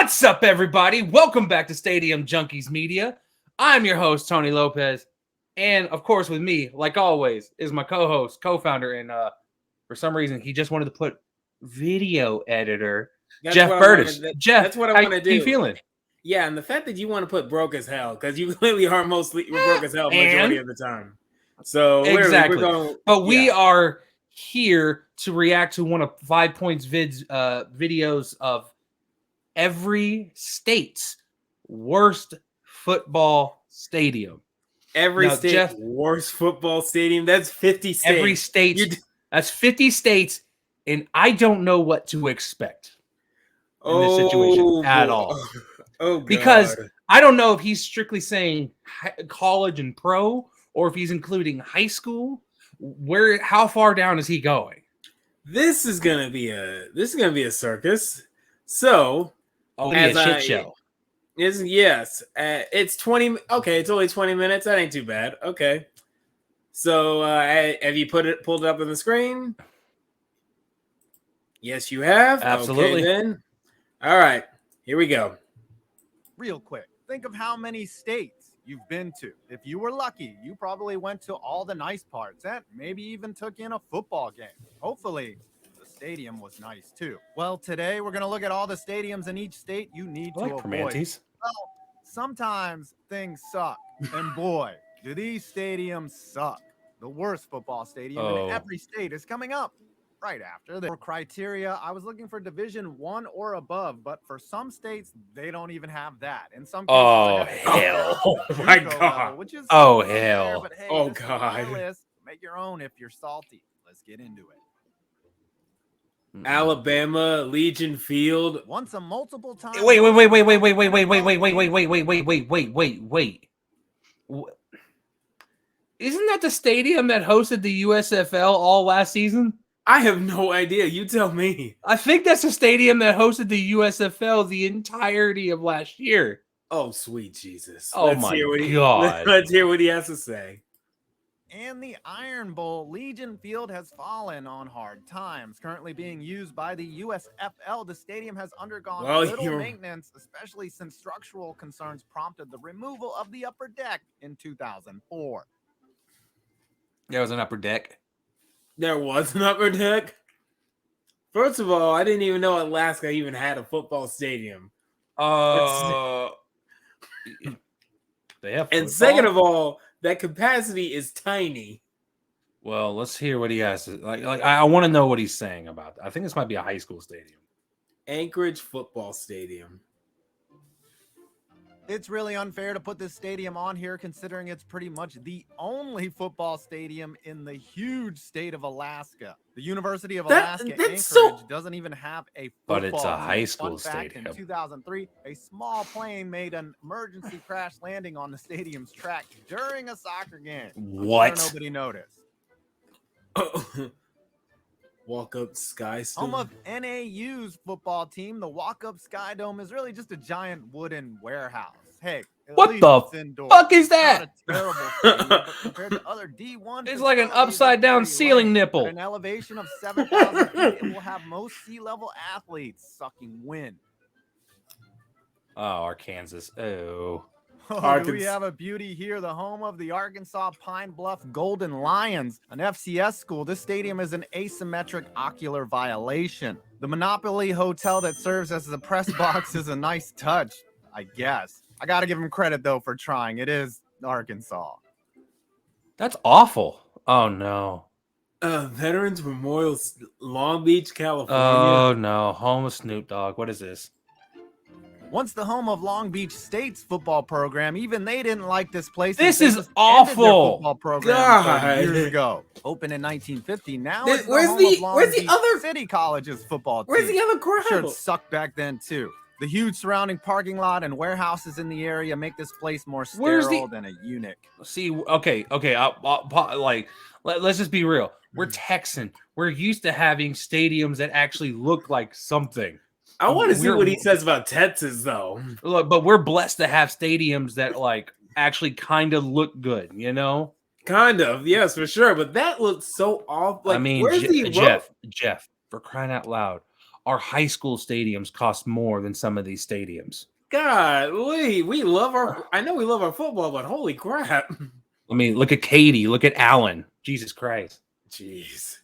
What's up, everybody? Welcome back to Stadium Junkies Media. I'm your host, Tony Lopez. And, of course, with me, like always, is my co-host, co-founder, and for some reason, he just wanted to put video editor, Jeff Burtis. Jeff, that's what I want to do. How you feeling? Yeah, and the fact that you want to put broke as hell, because you clearly are mostly broke as hell majority of the time. So, exactly. We're going, we are here to react to one of FivePoints videos of every state's worst football stadium. Every state's worst football stadium. That's 50 states. Every state. That's 50 states, and I don't know what to expect in this situation at all. Oh, God. Because I don't know if he's strictly saying college and pro, or if he's including high school. How far down is he going? This is gonna be a circus. So, a shit show. It's 20. Okay, it's only 20 minutes. That ain't too bad. Okay. So, have you pulled it up on the screen? Yes, you have. Absolutely. Okay, then. All right, here we go. Real quick, think of how many states you've been to. If you were lucky, you probably went to all the nice parts and maybe even took in a football game. Hopefully, the stadium was nice too. Well, today we're going to look at all the stadiums in each state you need to avoid. Well, sometimes things suck, and boy, do these stadiums suck. The worst football stadium in every state is coming up right after the criteria. I was looking for Division 1 or above, but for some states, they don't even have that. In some cases, hell. Oh, my God. Which is hell. fair, but hey, Oh, God. Make your own if you're salty. Let's get into it. Alabama, Legion Field. Once a multiple time. Wait. Isn't that the stadium that hosted the USFL all last season? I have no idea. You tell me. I think that's the stadium that hosted the USFL the entirety of last year. Oh, sweet Jesus. Oh, Let's my God. Let's hear what he has to say. And the Iron Bowl, Legion Field has fallen on hard times. Currently being used by the USFL, the stadium has undergone little maintenance, especially since structural concerns prompted the removal of the upper deck in 2004. There was an upper deck. There was an upper deck? First of all, I didn't even know Alaska even had a football stadium. They have football? And second of all, that capacity is tiny. Well, let's hear what he has to I want to know what he's saying about that. I think this might be a high school stadium. Anchorage Football Stadium. It's really unfair to put this stadium on here, considering it's pretty much the only football stadium in the huge state of Alaska. The University of Alaska Anchorage doesn't even have a football But it's a team. high school Fun fact, stadium. In 2003, a small plane made an emergency crash landing on the stadium's track during a soccer game. What? Sure nobody noticed. Walk-up Sky Home Dome. of NAU's football team, the Walk-Up Sky Dome is really just a giant wooden warehouse. Hey, what the fuck is that? Not a terrible stadium, but compared to other D1, it's like an upside-down ceiling nipple. At an elevation of 7,000 feet, it will have most sea-level athletes sucking wind. Oh, Arkansas. Oh. Do we have a beauty here? The home of the Arkansas Pine Bluff Golden Lions, an FCS school. This stadium is an asymmetric ocular violation. The Monopoly Hotel that serves as the press box is a nice touch, I guess. I got to give him credit, though, for trying. It is Arkansas. That's awful. Oh, no. Veterans Memorial, Long Beach, California. Oh, no. Home of Snoop Dogg. What is this? Once the home of Long Beach State's football program, even they didn't like this place. This is awful. Football program years ago, opened in 1950. Now it's where's the other City College's football team. Where's the other crowd? Sure, it sucked back then too. The huge surrounding parking lot and warehouses in the area make this place more sterile than a eunuch. See, okay. Let's just be real. We're Texan. We're used to having stadiums that actually look like something. I want to see what he says about Texas, though. Look, but we're blessed to have stadiums that actually kind of look good, you know? Kind of, yes, for sure. But that looks so off. I mean, Jeff, for crying out loud, our high school stadiums cost more than some of these stadiums. God, we love I know we love our football, but holy crap. I mean, look at Katie, look at Allen. Jesus Christ. Jeez.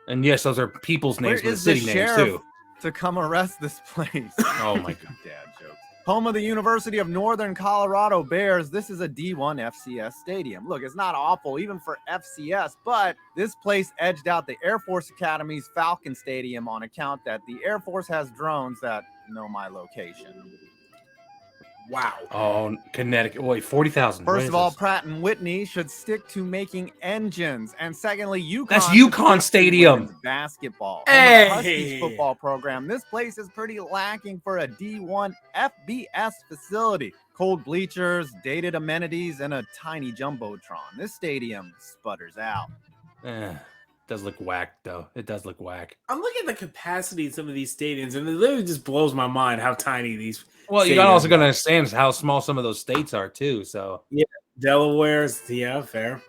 And yes, those are people's names, Where but the is the city names sheriff too. to come arrest this place? Oh my God. Dad jokes. Home of the University of Northern Colorado Bears, this is a D1 FCS stadium. Look, it's not awful even for FCS, but this place edged out the Air Force Academy's Falcon Stadium on account that the Air Force has drones that know my location. Wow. Oh, Connecticut. Wait, 40,000. First of all, Pratt & Whitney should stick to making engines. And secondly, UConn. That's should UConn stick to Stadium. women's basketball. Hey. Home of the Huskies football program. This place is pretty lacking for a D1 FBS facility. Cold bleachers, dated amenities, and a tiny jumbotron. This stadium sputters out. Does look whack, though. It does look whack. I'm looking at the capacity of some of these stadiums, and it literally just blows my mind how tiny these. Well, you also got to understand how small some of those states are, too. So, yeah, Delaware's, yeah, fair.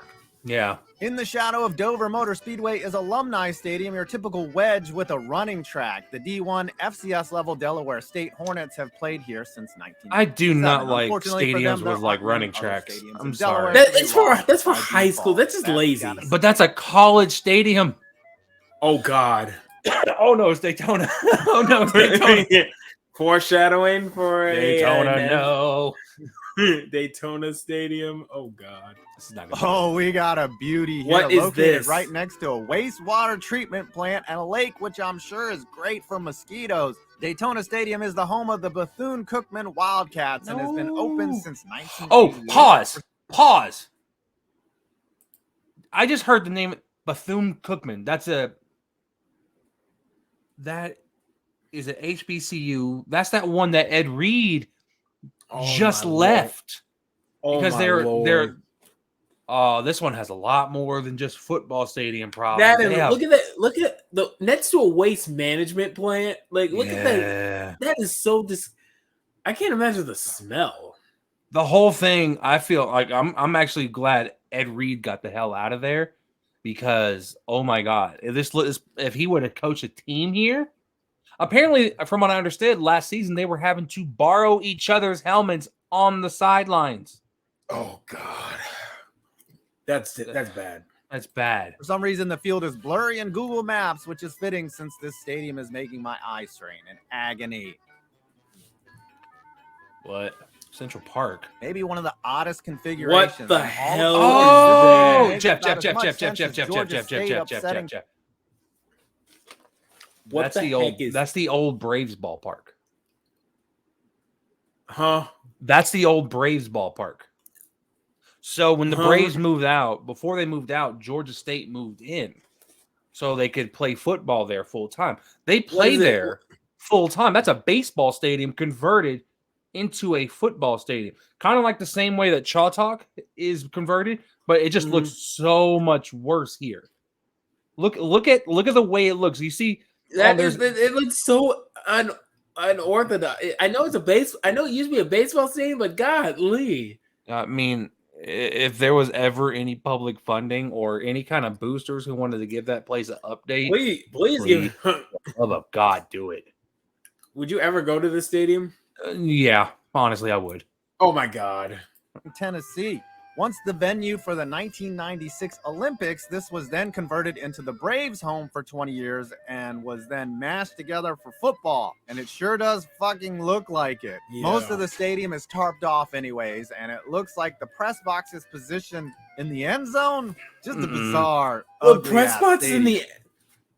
Yeah. In the shadow of Dover Motor Speedway is Alumni Stadium, your typical wedge with a running track. The D1 FCS level Delaware State Hornets have played here since 1997. I do not like Unfortunately for stadiums them, there with like aren't running many other tracks. stadiums I'm in sorry. Delaware. That's for high school. That's just lazy. But that's a college stadium. Oh, God. Oh, no, it's Daytona. Oh, no, it's Daytona. Foreshadowing for Daytona, no. Daytona Stadium. Oh, God. This is not gonna Oh, we got a beauty here. What is located this? right next to a wastewater treatment plant and a lake, which I'm sure is great for mosquitoes. Daytona Stadium is the home of the Bethune-Cookman Wildcats and has been open since 1988. Oh, pause. I just heard the name Bethune-Cookman. That is an HBCU. That's that one that Ed Reed just left. Because they're this one has a lot more than just football stadium problems. Look at that. Look at the next to a waste management plant. Like, look at that. That is so I can't imagine the smell. The whole thing, I feel like I'm actually glad Ed Reed got the hell out of there, because oh my God, if he would have coached a team here, apparently from what I understood last season they were having to borrow each other's helmets on the sidelines. Oh God, that's bad. That's bad. For some reason, the field is blurry in Google Maps, which is fitting since this stadium is making my eye strain in agony. What? Central Park. Maybe one of the oddest configurations. What the hell? Oh, Jeff. What That's the old Braves ballpark. Huh? That's the old Braves ballpark. So when the Braves moved out, before they moved out, Georgia State moved in so they could play football there full time. They play there full time. That's a baseball stadium converted into a football stadium. Kind of like the same way that Chawtalk is converted, but it just looks so much worse here. Look at the way it looks. You see, it looks so unorthodox. I know I know it used to be a baseball stadium, but golly. I mean, if there was ever any public funding or any kind of boosters who wanted to give that place an update, please give. Love of God, do it. Would you ever go to this stadium? Yeah, honestly, I would. Oh my God. Tennessee. Once the venue for the 1996 Olympics, this was then converted into the Braves' home for 20 years and was then mashed together for football. And it sure does fucking look like it. Yeah. Most of the stadium is tarped off anyways, and it looks like the press box is positioned in the end zone. Just a bizarre. The press box is in the.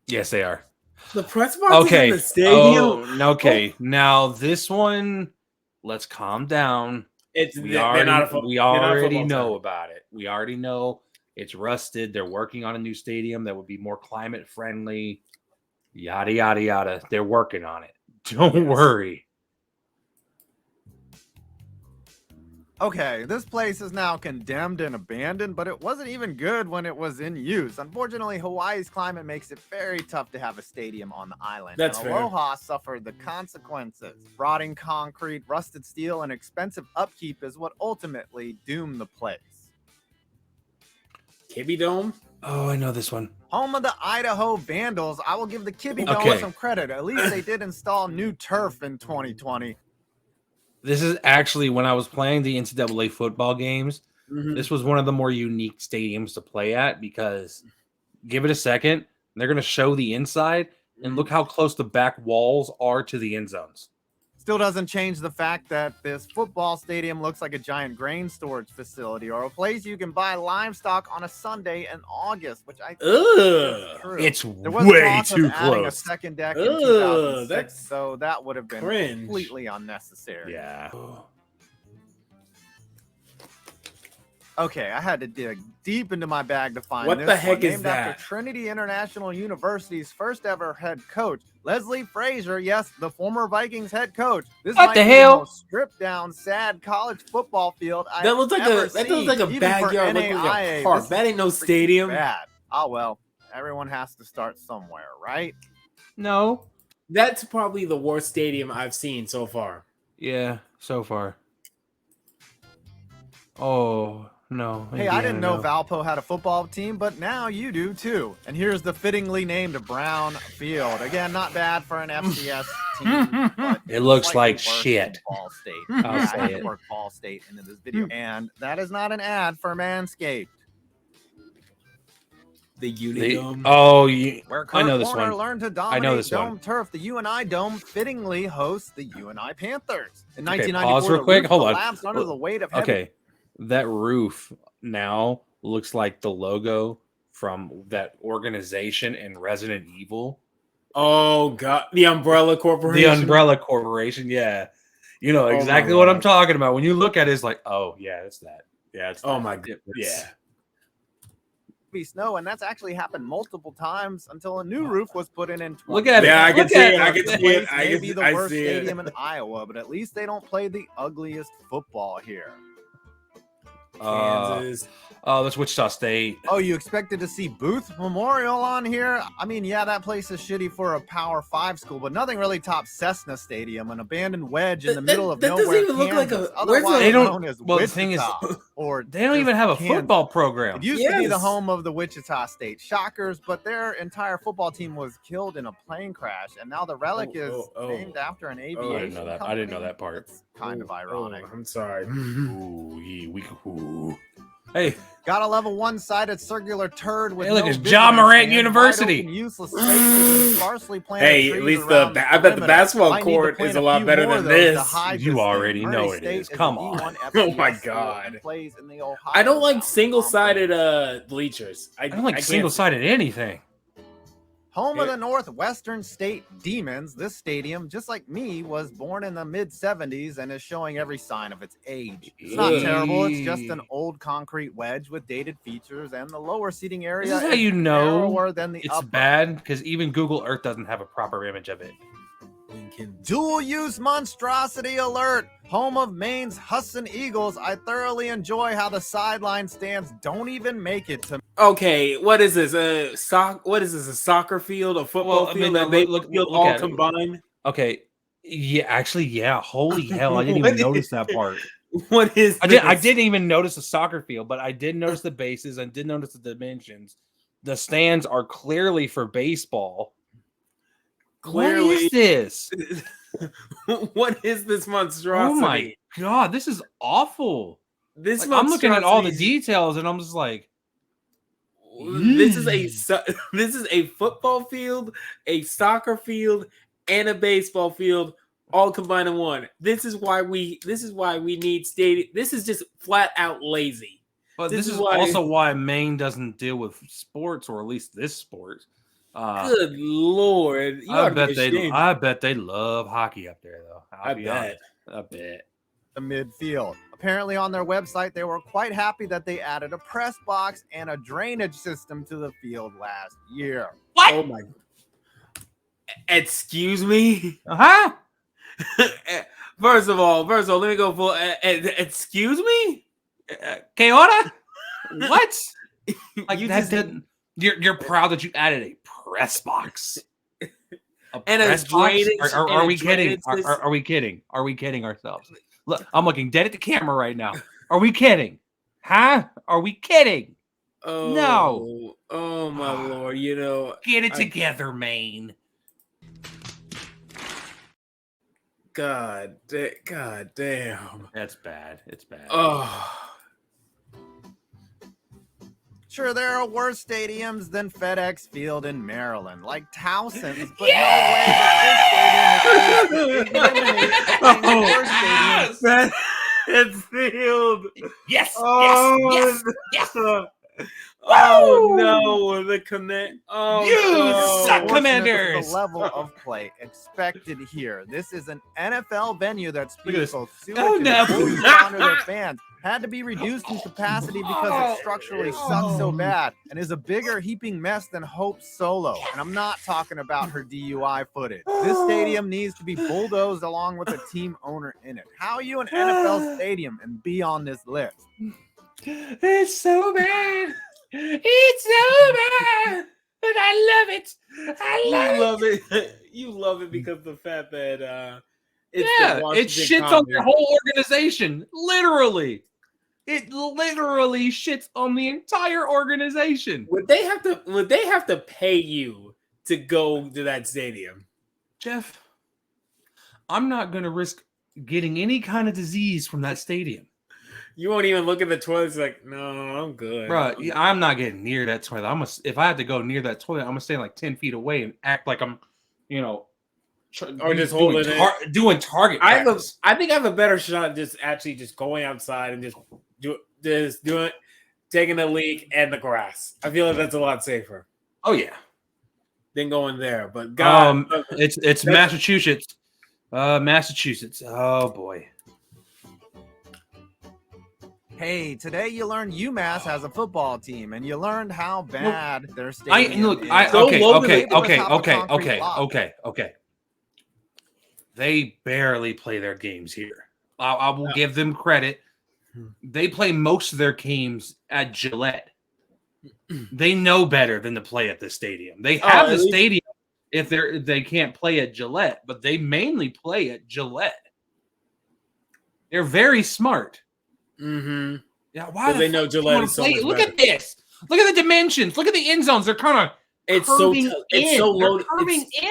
Yes, they are. The press box is in the stadium. Okay. Now this one, let's calm down. We already know about it. We already know it's rusted. They're working on a new stadium that would be more climate friendly. Yada yada yada. They're working on it. Don't worry. Okay, this place is now condemned and abandoned, but it wasn't even good when it was in use. Unfortunately, Hawaii's climate makes it very tough to have a stadium on the island. That's and fair. Aloha suffered the consequences. Rotting concrete, rusted steel, and expensive upkeep is what ultimately doomed the place. Kibby Dome? Oh, I know this one. Home of the Idaho Vandals. I will give the Kibby Dome Okay. some credit. At least they did install new turf in 2020. This is actually when I was playing the NCAA football games. This was one of the more unique stadiums to play at because give it a second, they're going to show the inside and look how close the back walls are to the end zones. Still doesn't change the fact that this football stadium looks like a giant grain storage facility or a place you can buy livestock on a Sunday in August, which I think is true. It's There was way talk too of adding a close. second deck in 2006, that's so that would have been cringe. completely unnecessary. Yeah. Okay, I had to dig deep into my bag to find What this the heck one. is Named that? after Trinity International University's first ever head coach, Leslie Frazier. Yes, the former Vikings head coach. This What might the be hell? most stripped down, sad college football field I've That looks like ever a that seen. looks like a Even backyard, for looks like NAIA, a park. this That ain't no is pretty stadium. Bad. Oh well, everyone has to start somewhere, right? No. That's probably the worst stadium I've seen so far. Yeah, so far. Oh, no. Hey, I didn't know no. Valpo had a football team, but now you do too. And here's the fittingly named Brown Field. Again, not bad for an FCS team. But It looks slightly like worse shit. than Ball State. I'll Yeah, I say had to it. work Ball State into this video. And that is not an ad for Manscaped. The The- Unidome. oh, Where I Kurt know this Warner one. learned to I dominate know this dome one. turf, the UNI Dome fittingly hosts the UNI Panthers. In Okay, 1994, pause real the quick. roof Hold on. collapsed under the weight of heavy. Okay. That roof now looks like the logo from that organization in Resident Evil. Oh god, the Umbrella Corporation. The Umbrella Corporation, yeah. You know Oh my exactly what I'm God. talking about. When you look at it, it's like, oh, yeah, it's that. Yeah, it's Oh that. my goodness. Yeah. Snow, and that's actually happened multiple times until a new roof was put in. Look at it. Yeah, I can Look see at it. I can see it. I Maybe can the I worst see it. stadium in Iowa, but at least they don't play the ugliest football here. Kansas. Oh, that's Wichita State. Oh, you expected to see Booth Memorial on here? I mean, yeah, that place is shitty for a Power 5 school, but nothing really tops Cessna Stadium, an abandoned wedge in the middle of that doesn't nowhere, even look like Kansas, a- where's otherwise They don't- known as well, the thing is, Wichita, or They don't just even have a Kansas. football program. It used to be the Yes. home of the Wichita State Shockers, but their entire football team was killed in a plane crash, and now the relic is named after an aviation I didn't know that. I didn't know company. that part. It's kind of ironic. I'm sorry. Ooh, ooh. Hey, Got a level one-sided circular turd with Hey, look, no it's vision John or Morant stand, University. wide open, useless spaces, and sparsely planted Hey, trees at least around the I bet the perimeter. basketball Might need to court plant is a lot few better more than of those to this. hide You this thing. already know Murray it State is. a Come D1 on. Oh my FBS school God. and plays in the Ohio I don't like Valley single-sided bleachers. I don't like can't- single-sided anything. Home of the Northwestern State Demons, this stadium, just like me, was born in the mid-'70s and is showing every sign of its age. It's not Ugh. terrible. It's just an old concrete wedge with dated features, and the lower seating area This is how you narrower know than the it's upper. bad because even Google Earth doesn't have a proper image of it. Lincoln. Dual-use monstrosity alert! Home of Maine's Husson Eagles. I thoroughly enjoy how the sideline stands don't even make it to Okay, what is this? What is this? A soccer field, a football Well, I field, mean, a baseball look field, at all it. combined? Okay. Yeah, actually, yeah. Holy hell. I didn't What even notice that part. What is? I this? didn't even notice the soccer field, but I did notice the bases. I did notice the dimensions. The stands are clearly for baseball. What Clearly. is this? What is this monstrosity? Oh my god, this is awful. This Like, I'm looking at all the monstrosity- details and I'm just like, This is this is a football field, a soccer field, and a baseball field all combined in one. This is why we need stadium. This is just flat out lazy. but This this is is why- also why Maine doesn't deal with sports, or at least this sport. Good lord! You I ought to bet be they ashamed. I bet they love hockey up there though. I bet. I bet. the midfield. Apparently, on their website, they were quite happy that they added a press box and a drainage system to the field last year. What? Oh my! Excuse me. Uh-huh. First of all, let me go full. Excuse me. ¿Qué hora? What? Like You that just- didn't. You're proud that you added a press box. And a press box? drainage- Are and a we kidding? drainage system. Are we kidding? Are we kidding ourselves? Look, I'm looking dead at the camera right now. Are we kidding? Huh? Are we kidding? Oh, No. Oh my Lord! Get it together, Maine. God damn. That's bad. It's bad. Oh. Sure, there are worse stadiums than FedEx Field in Maryland, like Towson's, but Yes! no way that this stadium is It's Field. Yes! Oh, Yes! Oh no, the connect. Oh, You suck, Unfortunate Commanders. The level of play expected here. This is an NFL venue that Look at this. speaks both sewage Oh, and no. food honor their fans. Had to be reduced in capacity because it structurally sucks so bad and is a bigger heaping mess than Hope Solo. And I'm not talking about her DUI footage. This stadium needs to be bulldozed along with a team owner in it. How are you an NFL stadium and be on this list? It's so bad. It's so bad. But I love it. I love it. You love it because of the fact that it's Yeah, it shits on their whole organization. Literally. It literally shits on the entire organization. Would they have to pay you to go to that stadium? Jeff, I'm not going to risk getting any kind of disease from that stadium. You won't even look at the toilets like, no, I'm good. Bro, I'm not getting near that toilet. If I had to go near that toilet, I'm going to stay like 10 feet away and act like I'm, or just holding it. Doing target practice. I think I have a better shot just going outside and just doing taking a leak and the grass. I feel like that's a lot safer. Oh yeah. Than going there. But God, it's Massachusetts. Massachusetts. Oh boy. Hey, today you learned UMass has a football team, and you learned how bad their stadium is. Okay. They barely play their games here. I will give them credit. They play most of their games at Gillette. They know better than to play at the stadium. They have the stadium if they can't play at Gillette, but they mainly play at Gillette. They're very smart. Mm-hmm. Yeah, why they know Gillette is so much Look better. at this. Look at the dimensions. Look at the end zones. They're kind of curving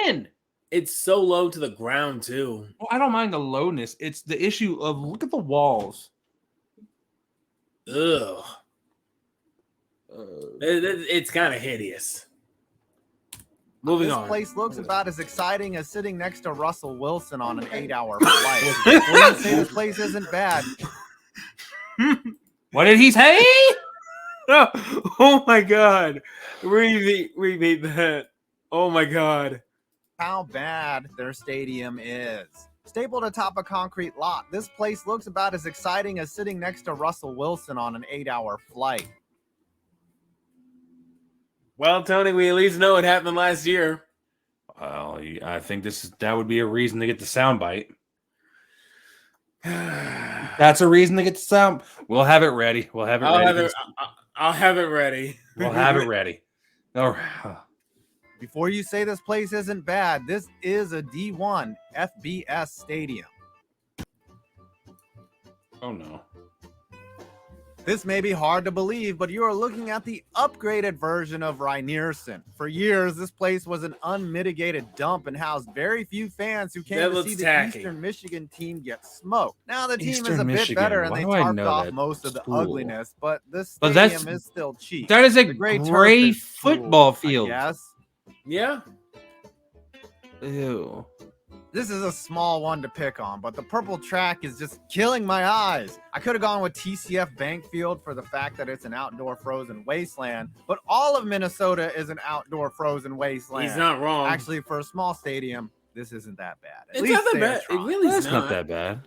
in. It's so low to the ground too. Well, I don't mind the lowness. It's the issue of look at the walls. Ugh. It's kind of hideous. Moving on. This place looks about as exciting as sitting next to Russell Wilson on an 8-hour flight. Wouldn't say this place isn't bad. What did he say? Oh my God. Repeat that. Oh my God. How bad their stadium is. Stapled atop a concrete lot, this place looks about as exciting as sitting next to Russell Wilson on an 8-hour flight. Well, Tony, we at least know it happened last year. Well, I think that would be a reason to get the soundbite. That's a reason to get the sound. We'll have it ready. I'll have it ready. We'll have it ready. All right. Before you say this place isn't bad, this is a D1 FBS stadium. Oh no. This may be hard to believe, but you are looking at the upgraded version of Rynearson. For years, this place was an unmitigated dump and housed very few fans who came to see the Eastern Michigan team get smoked. Now the team is a bit better and they tarped off most of the ugliness, but this stadium is still cheap. That is a great football field. Yes. Yeah. Ew. This is a small one to pick on, but the purple track is just killing my eyes. I could have gone with TCF Bank Field for the fact that it's an outdoor frozen wasteland, but all of Minnesota is an outdoor frozen wasteland. He's not wrong. Actually, for a small stadium, this isn't that bad. It's not that bad. It really is not that bad.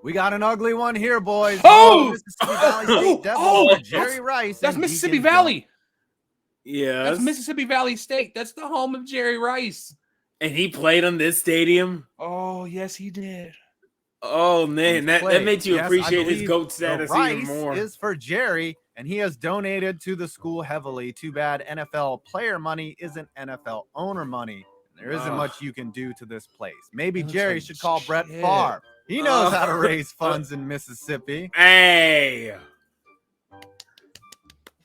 We got an ugly one here, boys. Oh! Mississippi Valley State Devils for Jerry Rice. That's Mississippi Valley. Yeah, that's Mississippi Valley State. That's the home of Jerry Rice. And he played on this stadium? Oh, yes, he did. Oh, man. That made you appreciate his GOAT status even more. Rice is for Jerry, and he has donated to the school heavily. Too bad NFL player money isn't NFL owner money. There isn't much you can do to this place. Maybe Jerry should call Brett Favre. He knows how to raise funds in Mississippi. Hey.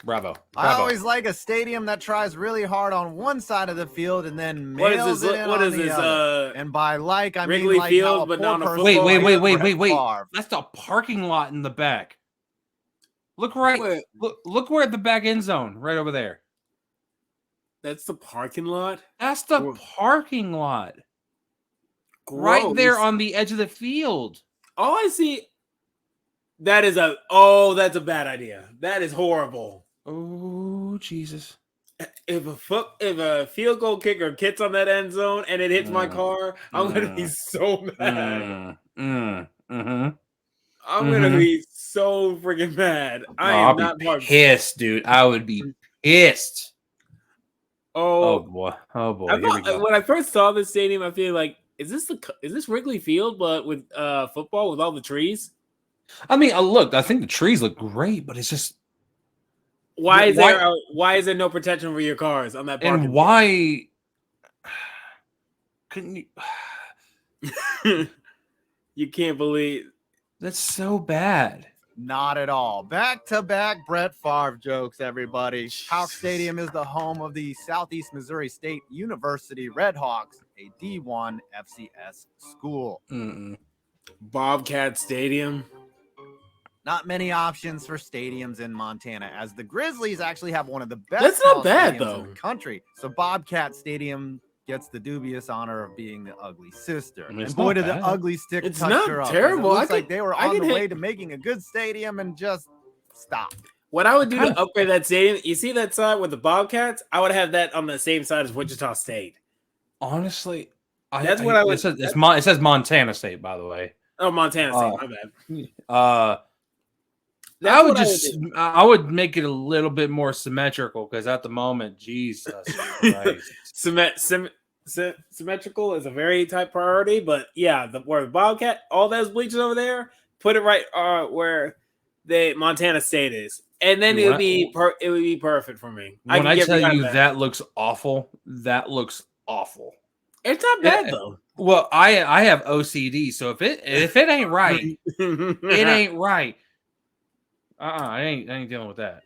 Bravo. I always like a stadium that tries really hard on one side of the field and then What is mails this? it in What on is the this? other. And by like, I Wrigley mean like Field, how a but poor not on a person football like field? Brett Wait. Favre. That's the parking lot in the back. Look right. Wait. Look where at the back end zone, right over there. That's the parking lot. That's the Gross. parking lot. Right there on the edge of the field. All I see. That's a bad idea. That is horrible. Oh, Jesus. If a field goal kicker gets on that end zone and it hits my car, I'm gonna be so mad. I'm gonna be so freaking mad. I'll be pissed, dude. I would be pissed. Oh boy. When I first saw this stadium, I feel like is this Wrigley Field, but with football with all the trees? I mean, look, I think the trees look great, but it's just why is there no protection for your cars on that parking? And why couldn't you? You can't believe that's so bad. Not at all. Back-to-back Brett Favre jokes, everybody. Houck Stadium is the home of the Southeast Missouri State University Redhawks, a D1 FCS school. Bobcat Stadium. Not many options for stadiums in Montana, as the Grizzlies actually have one of the best That's not bad, stadiums though. in the country. So Bobcat Stadium gets the dubious honor of being the ugly sister. I mean, and boy, did the ugly stick It's touch not her up. terrible. It looks like they were I on can the hit- way to making a good stadium and just stopped. What I would do to upgrade that stadium, you see that side with the Bobcats? I would have that on the same side as Wichita State. Honestly, That's what I would. It says Montana State, by the way. Oh, Montana State. My bad. I would make it a little bit more symmetrical because at the moment, Jesus Christ. Symmetrical is a very tight priority, but yeah, where the Bobcat, all those bleachers over there, put it right where the Montana State is, and then it would be perfect for me. When I tell you that looks awful, that looks awful. It's not bad though. Well, I have OCD, so if it ain't right, it ain't right. I ain't dealing with that.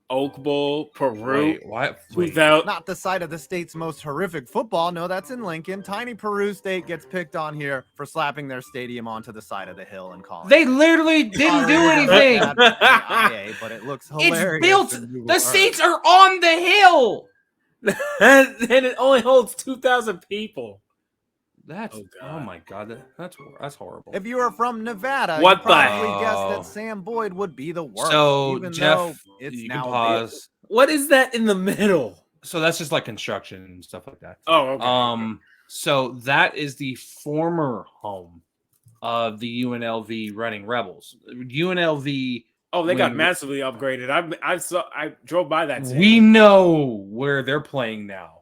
Oak Bowl, Peru. Wait. Not the site of the state's most horrific football. No, that's in Lincoln. Tiny Peru State gets picked on here for slapping their stadium onto the side of the hill and calling. They literally didn't do anything. But it looks hilarious. It's built. The seats are on the hill. And it only holds 2,000 people. Oh my god, that's horrible. If you were from Nevada, what you probably guessed that Sam Boyd would be the worst. So even Jeff, though it's you now can pause. What is that in the middle? So that's just like construction and stuff like that. Oh, okay. So that is the former home of the UNLV Running Rebels. UNLV. Oh, they got massively upgraded. I drove by that. We know where they're playing now.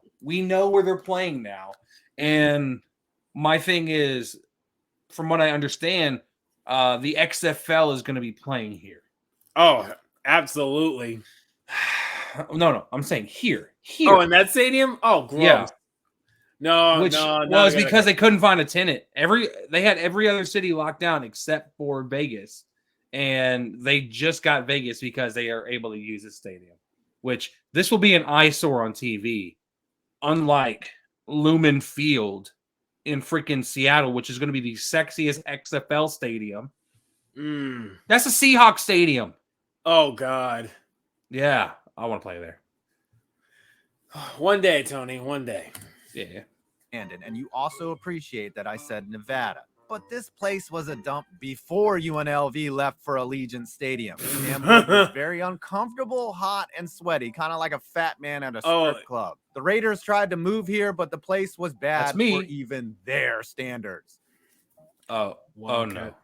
And my thing is, from what I understand, the XFL is going to be playing here. Oh, absolutely. No, I'm saying here. Oh, in that stadium? Oh, gross. Yeah. No, was because they couldn't find a tenant. They had every other city locked down except for Vegas, and they just got Vegas because they are able to use this stadium. Which this will be an eyesore on TV, unlike Lumen Field in freaking Seattle, which is going to be the sexiest XFL stadium. That's a Seahawks stadium. Oh, God. Yeah, I want to play there. One day, Tony, one day. Yeah. And you also appreciate that I said Nevada. But this place was a dump before UNLV left for Allegiant Stadium. Sam Boyd was very uncomfortable, hot, and sweaty, kind of like a fat man at a strip club. The Raiders tried to move here, but the place was bad for even their standards. Oh no.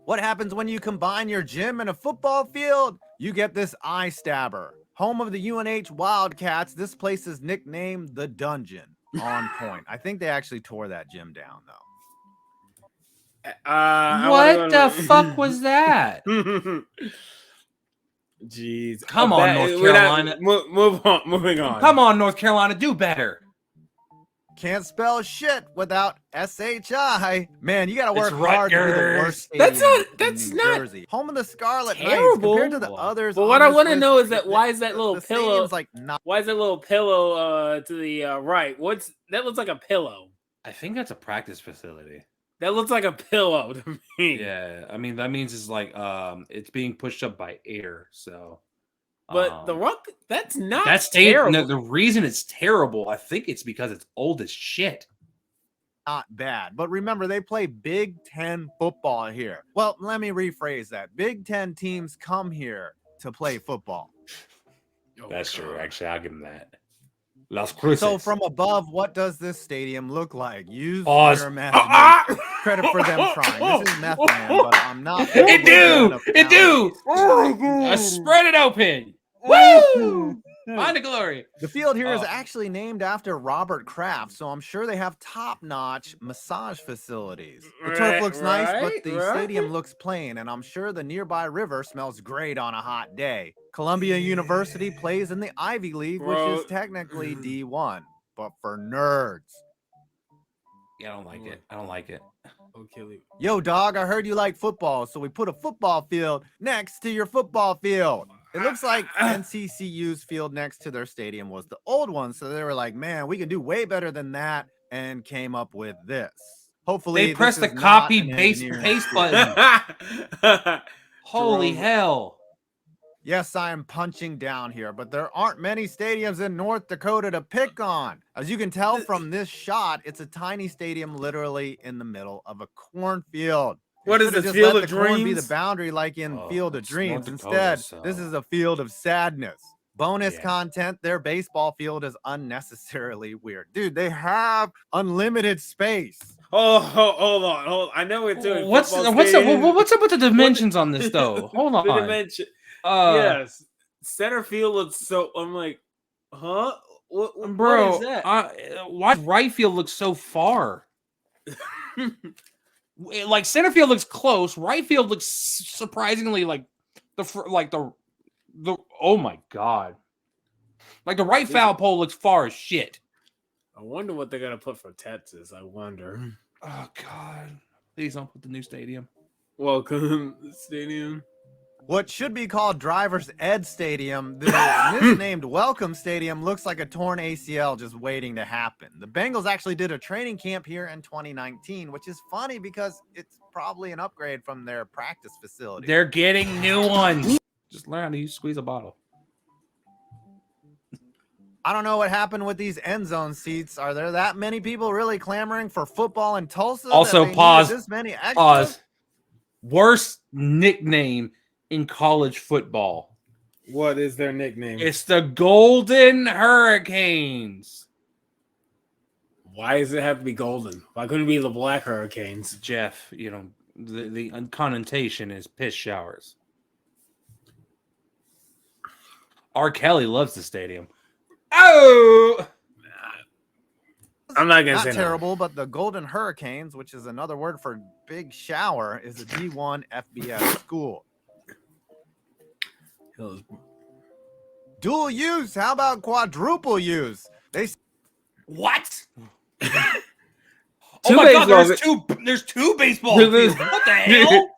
What happens when you combine your gym and a football field? You get this eye stabber. Home of the UNH Wildcats, this place is nicknamed the Dungeon. On point. I think they actually tore that gym down, though. What the fuck was that? Jeez. Come on, North Carolina. Moving on. Come on, North Carolina. Do better. can't spell shit without SHI. Man, you gotta work It's hard to be the Rutgers. worst stadium That's in New not Jersey. Home of the Scarlet Knights terrible. compared to the others. But on what I this want to list, know is that why is that little the pillow? stadium's like not. Why is that little pillow to the right? That looks like a pillow. I think that's a practice facility. That looks like a pillow to me. Yeah, I mean that means it's like it's being pushed up by air. So, But that's not that's terrible. no, the reason it's terrible. I think it's because it's old as shit. Not bad, but remember they play Big Ten football here. Well, let me rephrase that. Big Ten teams come here to play football. That's true. Actually, I'll give him that. Las Cruces. So from above, what does this stadium look like? Use Pause. your imagination. Credit for them trying. This is Meth Man, but I'm not. It do. It do. Spread it open. Woo! Find the glory. The field here is actually named after Robert Kraft, so I'm sure they have top-notch massage facilities. The turf looks nice, but the stadium looks plain, and I'm sure the nearby river smells great on a hot day. Columbia University plays in the Ivy League, which is technically D1, but for nerds. Yeah, I don't like it. I don't like it. Okay. Yo, dog, I heard you like football, so we put a football field next to your football field. It looks like NCCU's field next to their stadium was the old one, so they were like, man, we can do way better than that, and came up with this. Hopefully, they pressed the copy paste button. Holy hell. Yes, I am punching down here, but there aren't many stadiums in North Dakota to pick on. As you can tell from this shot, it's a tiny stadium literally in the middle of a cornfield. What is this, Field of Dreams? Be the boundary like in Field of Dreams. Instead, this is a field of sadness. Bonus content, their baseball field is unnecessarily weird. Dude, they have unlimited space. Oh, hold on. I know we're doing what's up with the dimensions on this though? Hold on. The dimension. Yes. Center field looks so I'm like, huh? Bro, what is that? Why right field looks so far? Like center field looks close, right field looks surprisingly like the oh my god, like the right foul pole looks far as shit. I wonder what they're gonna put for Texas. I wonder. Oh god, please don't put the new stadium. Welcome stadium. What should be called Driver's Ed Stadium, the misnamed Welcome Stadium, looks like a torn ACL just waiting to happen. The Bengals actually did a training camp here in 2019, which is funny because it's probably an upgrade from their practice facility. They're getting new ones. Just learn how to squeeze a bottle. I don't know what happened with these end zone seats. Are there that many people really clamoring for football in Tulsa? Also, pause. This many extras? Pause. Worst nickname in college football. What is their nickname? It's the Golden Hurricanes. Why does it have to be golden? Why couldn't it be the Black Hurricanes? Jeff, you know, the connotation is piss showers. R. Kelly loves the stadium. Oh! I'm not going to say Not terrible, but the Golden Hurricanes, which is another word for big shower, is a D1 FBS school. Dual use. How about quadruple use? What? Oh my god, there's two baseball fields. What the hell?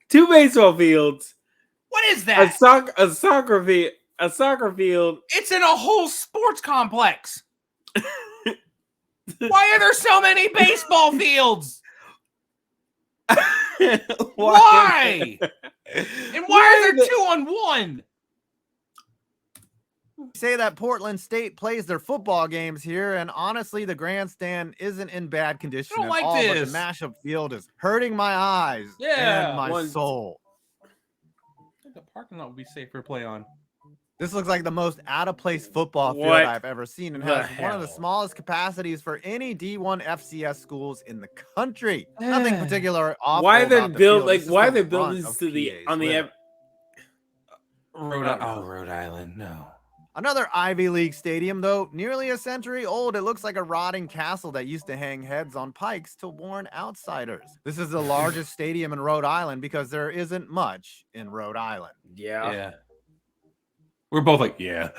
2 baseball fields. What is that? A soccer field. It's in a whole sports complex. Why are there so many baseball fields? Why? And why are there 2-on-1? Say that Portland State plays their football games here, and honestly, the grandstand isn't in bad condition I don't at like all. this. But the mashup field is hurting my eyes and my soul. The parking lot would be safer to play on. This looks like the most out-of-place football field I've ever seen, and has one of the smallest capacities for any D1 FCS schools in the country. Nothing particular awful. Why they about the build field. why they the build brunt this of to the PA's on the litter. Rhode Island, no. Another Ivy League stadium, though nearly a century old. It looks like a rotting castle that used to hang heads on pikes to warn outsiders. This is the largest stadium in Rhode Island because there isn't much in Rhode Island. Yeah. We're both like, yeah.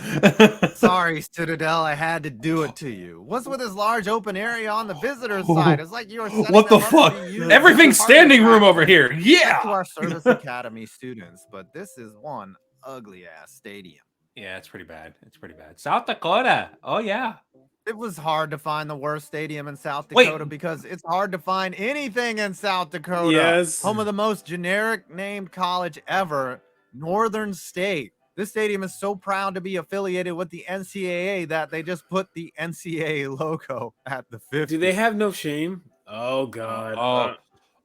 Sorry, Citadel, I had to do it to you. What's with this large open area on the visitor's side? It's like you were setting What the them up to fuck? be used Everything's as a party standing room over attraction. here. Back to Yeah. our Service Academy students, but this is one ugly ass stadium. Yeah, it's pretty bad. It's pretty bad. South Dakota. Oh yeah. It was hard to find the worst stadium in South Wait. Dakota because it's hard to find anything in South Dakota. Yes. Home of the most generic named college ever, Northern State. This stadium is so proud to be affiliated with the NCAA that they just put the NCAA logo at the 50. Do they have no shame? Oh God.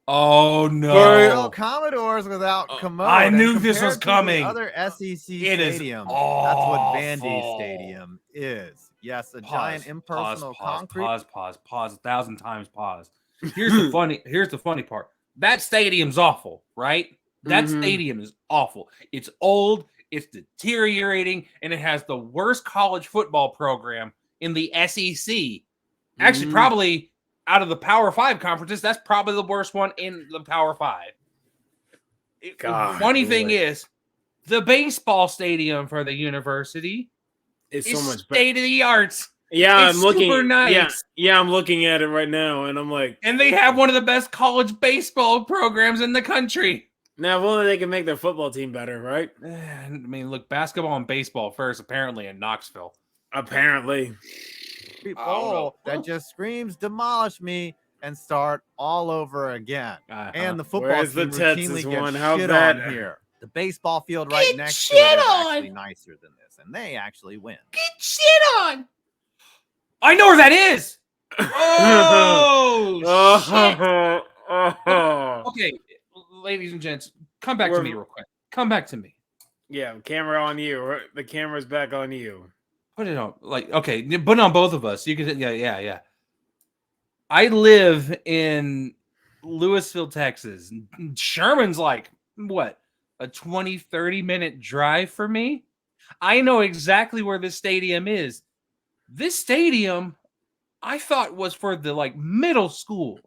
Oh no. Well, Commodores without Commode. I knew and this was compared to the coming. Other SEC It is stadium. That's what Vandy awful. Stadium is. Yes, a Pause, giant impersonal concrete. Pause 1,000 times pause. Here's the funny part. That stadium's awful, right? That Mhm. stadium is awful. It's old, it's deteriorating, and it has the worst college football program in the SEC. Actually, Mhm. probably out of the Power 5 conferences, that's probably the worst one in the Power 5. God, Funny thing boy. is, the baseball stadium for the university It's is so much better. state of the arts. Yeah, It's I'm looking. super nice. Yeah, I'm looking at it right now, and I'm like, And they have one of the best college baseball programs in the country. now if only they can make their football team better, right? I mean, look, basketball and baseball first, apparently, in Knoxville. Apparently. People that just screams demolish me and start all over again. And the football Where's the team Texas routinely gets one? How shit bad? on here. The baseball field right Get next to it shit is on! actually nicer than this, and they actually win. Get shit on! I know where that is! Oh, shit! Oh. Okay, ladies and gents, come back to We're- me real quick. Come back to me. Yeah, camera on you. The camera's back on you. Put it on, like, okay, put it on both of us. You can, yeah. I live in Louisville, Texas. Sherman's like, what, a 20, 30-minute drive for me? I know exactly where this stadium is. This stadium, I thought was for the, like, middle school.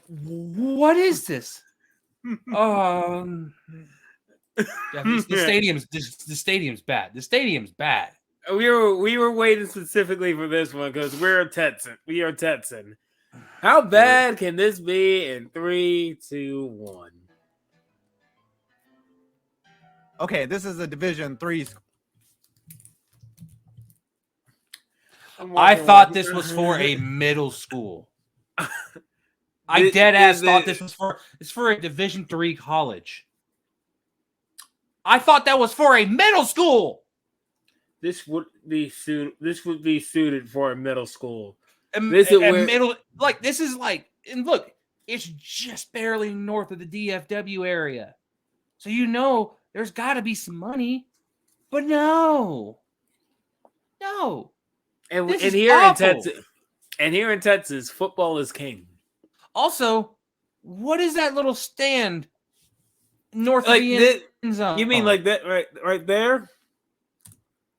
What is this? Yeah, the stadium's bad. The stadium's bad. We were waiting specifically for this one because we're Tetson. We are Tetson. How bad can this be in 3, 2, 1? Okay, this is a Division III school. I thought this was for a middle school. I dead ass thought this was for a Division III college. I thought that was for a middle school. This would be suited for a middle school. This is middle, like, this is like, and look, it's just barely north of the DFW area, so you know there's got to be some money, but no. And This is here awful. in Texas, football is king. Also, what is that little stand north Like of the this, end zone? you mean like that right there?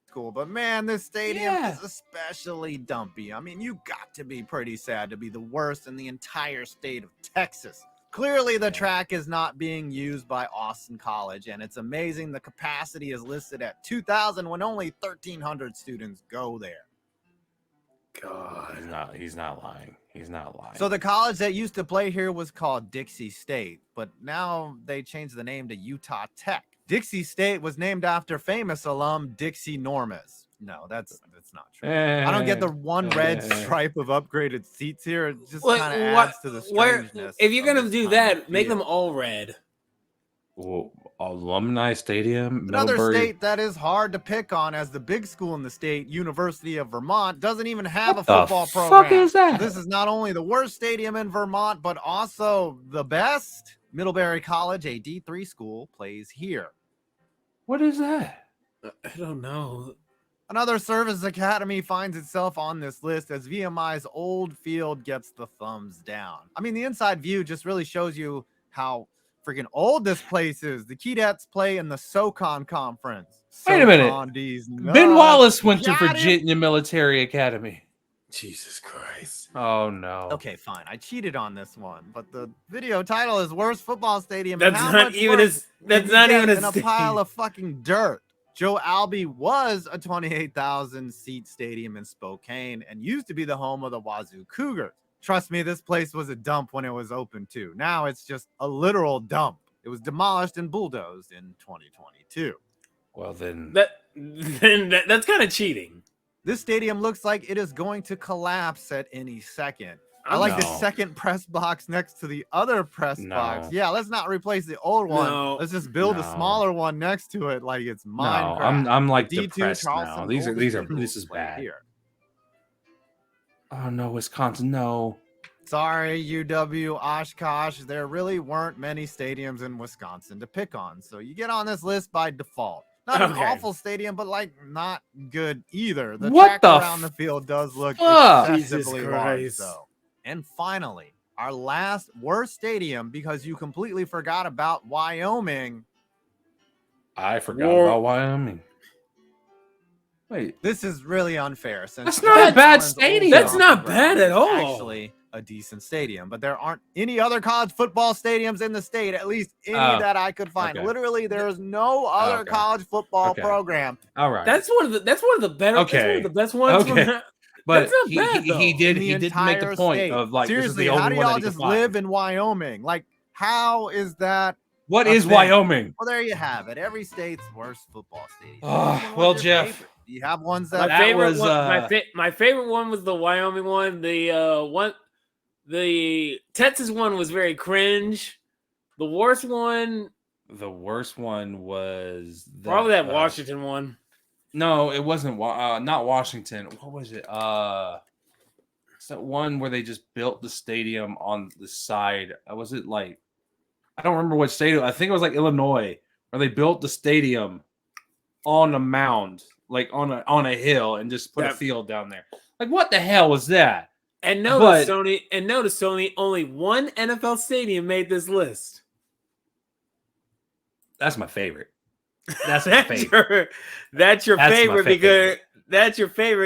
School, but man, this stadium Yeah. is especially dumpy. I mean, you got to be pretty sad to be the worst in the entire state of Texas. Clearly, the track is not being used by Austin College, and it's amazing the capacity is listed at 2,000 when only 1,300 students go there. God, He's not lying. He's not lying. So the college that used to play here was called Dixie State, but now they changed the name to Utah Tech. Dixie State was named after famous alum Dixie Normas. No, that's not true. I don't get the one red stripe of upgraded seats here. It just kind of adds to the strangeness. If you're of gonna this do kind of that, make them field. all red. Alumni Stadium. Another Middlebury. state that is hard to pick on as the big school in the state, University of Vermont, doesn't even have What a the football fuck program. is that? This is not only the worst stadium in Vermont, but also the best. Middlebury College, a D3 school, plays here. What is that? I don't know. Another service academy finds itself on this list as VMI's old field gets the thumbs down. I mean, the inside view just really shows you how freaking old this place is. The Keydets play in the SoCon conference. Wait a minute. SoCon D's Ben nuts. Wallace went to Got him. Virginia Military Academy. Jesus Christ. Oh no. Okay, fine. I cheated on this one, but the video title is Worst Football Stadium. That's How not much even worse that's can you not get even a than a pile of fucking dirt. Joe Albee was a 28,000 seat stadium in Spokane and used to be the home of the Wazoo Cougars. Trust me, this place was a dump when it was open too. Now it's just a literal dump. It was demolished and bulldozed in 2022. Well then that's kind of cheating. This stadium looks like it is going to collapse at any second. I like the second press box next to the other press box. Yeah, let's not replace the old one. No. Let's just build a smaller one next to it, like it's Minecraft. I'm like D2 depressed now. Charleston This Golden is right bad. here. Oh no, Wisconsin, no. Sorry, UW, Oshkosh. There really weren't many stadiums in Wisconsin to pick on, so you get on this list by default. Not an awful stadium, but like not good either. The track around the field does look excessively large, though. And finally, our last worst stadium, because you completely forgot about Wyoming. I forgot about Wyoming. Wait, this is really unfair. Since that's not a bad stadium. That's not bad at all. Actually, a decent stadium, but there aren't any other college football stadiums in the state, at least any that I could find. Okay. Literally, there is no other college football program. All right, that's one of the better. That's one of the best ones. Okay. But he did make the point state. of like, seriously, this is the how only do one y'all that just live in Wyoming? Like, how is that? What is Wyoming? Well, there you have it. Every state's worst football stadium. Well, Jeff, do you have ones that? My favorite one was the Wyoming one. The Texas one was very cringe. The worst one was probably that Washington one. No, it wasn't. Not Washington. What was it? It's that one where they just built the stadium on the side. Was it like? I don't remember what stadium. I think it was like Illinois, where they built the stadium on a mound, like on a hill, and just put a field down there. Like, what the hell was that? And notice, Tony, only one NFL stadium made this list. That's my favorite. That's my favorite. That's your favorite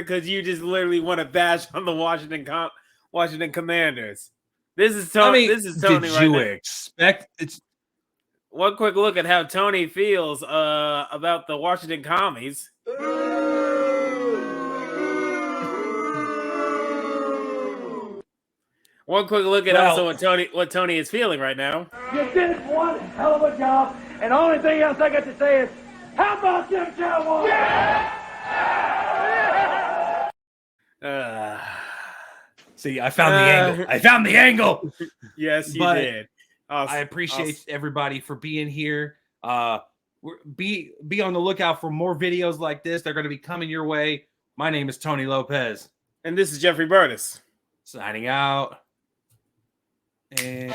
because you just literally want to bash on the Washington Commanders. This is Tony. This is Tony. Did you expect it's one quick look at how Tony feels about the Washington Commies? One quick look at also what Tony is feeling right now. You did one hell of a job, and the only thing else I got to say is, how about them Cowboys? See, I found the angle. Yes, you did. I appreciate everybody for being here. Be on the lookout for more videos like this. They're going to be coming your way. My name is Tony Lopez. And this is Jeffrey Burtis. Signing out. And